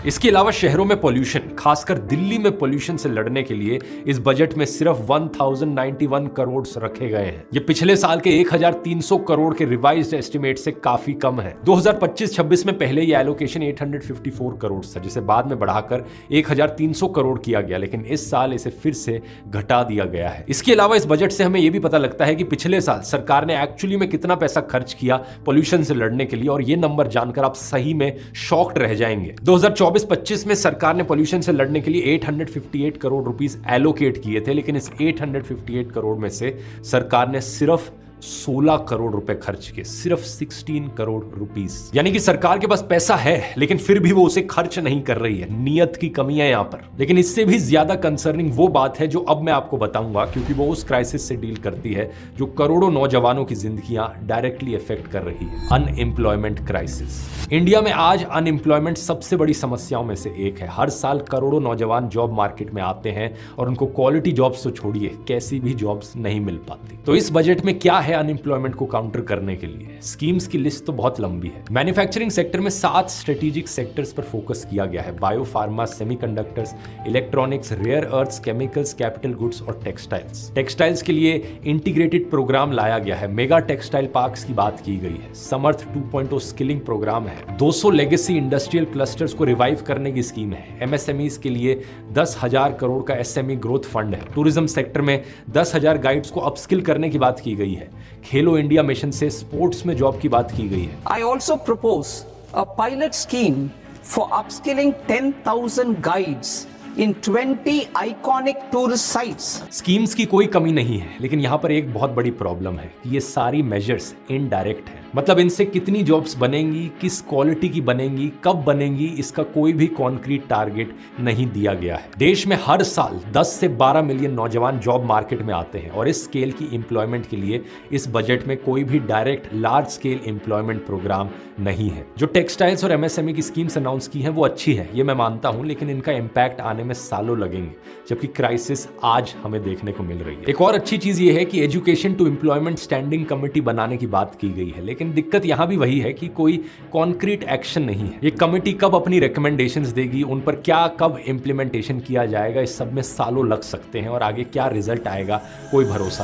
इसके अलावा शहरों में पॉल्यूशन, खासकर दिल्ली में पॉल्यूशन से लड़ने के लिए इस बजट में सिर्फ 1091 करोड़ रखे गए हैं। ये पिछले साल के 1300 करोड़ के रिवाइज्ड एस्टिमेट से काफी कम है। 2025-26 में पहले ये एलोकेशन 854 करोड़ था, जिसे बाद में बढ़ाकर 1300 करोड़ किया गया, लेकिन इस साल इसे फिर से घटा दिया गया है। इसके अलावा इस बजट से हमें यह भी पता लगता है कि पिछले साल सरकार ने एक्चुअली में कितना पैसा खर्च किया पॉल्यूशन से लड़ने के लिए, और ये नंबर जानकर आप सही में शॉक्ड रह जाएंगे। 2024-25 में सरकार ने पॉल्यूशन से लड़ने के लिए 858 करोड़ रुपीस एलोकेट किए थे, लेकिन इस 858 करोड़ में से सरकार ने सिर्फ 16 करोड़ रुपए खर्च किए, सिर्फ 16 करोड़ रुपीस। यानी कि सरकार के पास पैसा है, लेकिन फिर भी वो उसे खर्च नहीं कर रही है। नियत की कमी है यहां पर। लेकिन इससे भी ज्यादा कंसर्निंग वो बात है जो अब मैं आपको बताऊंगा, क्योंकि वो उस क्राइसिस से डील करती है जो करोड़ों नौजवानों की जिंदगियां डायरेक्टली अफेक्ट कर रही है, अनएम्प्लॉयमेंट क्राइसिस। इंडिया में आज अनएम्प्लॉयमेंट सबसे बड़ी समस्याओं में से एक है। हर साल करोड़ों नौजवान जॉब मार्केट में आते हैं और उनको क्वालिटी जॉब्स तो छोड़िए, कैसी भी जॉब्स नहीं मिल पाती। तो इस बजट में क्या है अनएम्प्लॉयमेंट को काउंटर करने के लिए? स्कीम्स की लिस्ट तो बहुत लंबी है। मैन्युफैक्चरिंग सेक्टर में 7 स्ट्रेटेजिक सेक्टर्स पर फोकस किया गया है: bio pharma, semiconductors, electronics, rare earths, chemicals, capital goods और टेक्सटाइल्स। टेक्सटाइल्स के लिए इंटीग्रेटेड प्रोग्राम लाया गया है। मेगा टेक्सटाइल पार्क्स की बात की गई है। समर्थ 2.0 स्किलिंग प्रोग्राम है। 200 लेगेसी इंडस्ट्रियल क्लस्टर्स को रिवाइव करने की स्कीम है। एमएसएमईज के लिए 10,000 करोड़ का एसएमई ग्रोथ फंड है। टूरिज्म सेक्टर में 10,000 गाइड्स को अपस्किल करने की बात की गई है। खेलो इंडिया मिशन से स्पोर्ट्स में जॉब की बात की गई है। I also propose a pilot scheme for upskilling 10,000 guides in 20 iconic tourist sites. Schemes की कोई कमी नहीं है, लेकिन यहां पर एक बहुत बड़ी प्रॉब्लम है कि ये सारी मेजर्स इनडायरेक्ट है। मतलब इनसे कितनी जॉब्स बनेंगी, किस क्वालिटी की बनेंगी, कब बनेंगी, इसका कोई भी कॉन्क्रीट टारगेट नहीं दिया गया है। देश में हर साल 10 से 12 मिलियन नौजवान जॉब मार्केट में आते हैं, और इस स्केल की एम्प्लॉयमेंट के लिए इस बजट में कोई भी direct large scale employment programme नहीं है। जो टेक्सटाइल्स और एमएसएमई की स्कीम्स अनाउंस की हैं वो अच्छी है, ये मैं मानता हूं, लेकिन इनका इंपैक्ट आने में सालों लगेंगे, जबकि क्राइसिस आज हमें देखने को मिल रही है। एक और अच्छी चीज ये है कि education to employment standing committee बनाने की बात की गई है, लेकिन दिक्कत यहां भी वही है कि कोई कॉन्क्रीट एक्शन नहीं है। ये कमेटी कब अपनी रिकमेंडेशंस देगी, उन पर क्या कब इंप्लीमेंटेशन किया जाएगा, इस सब में सालों लग सकते हैं, और आगे क्या रिजल्ट आएगा कोई भरोसा नहीं।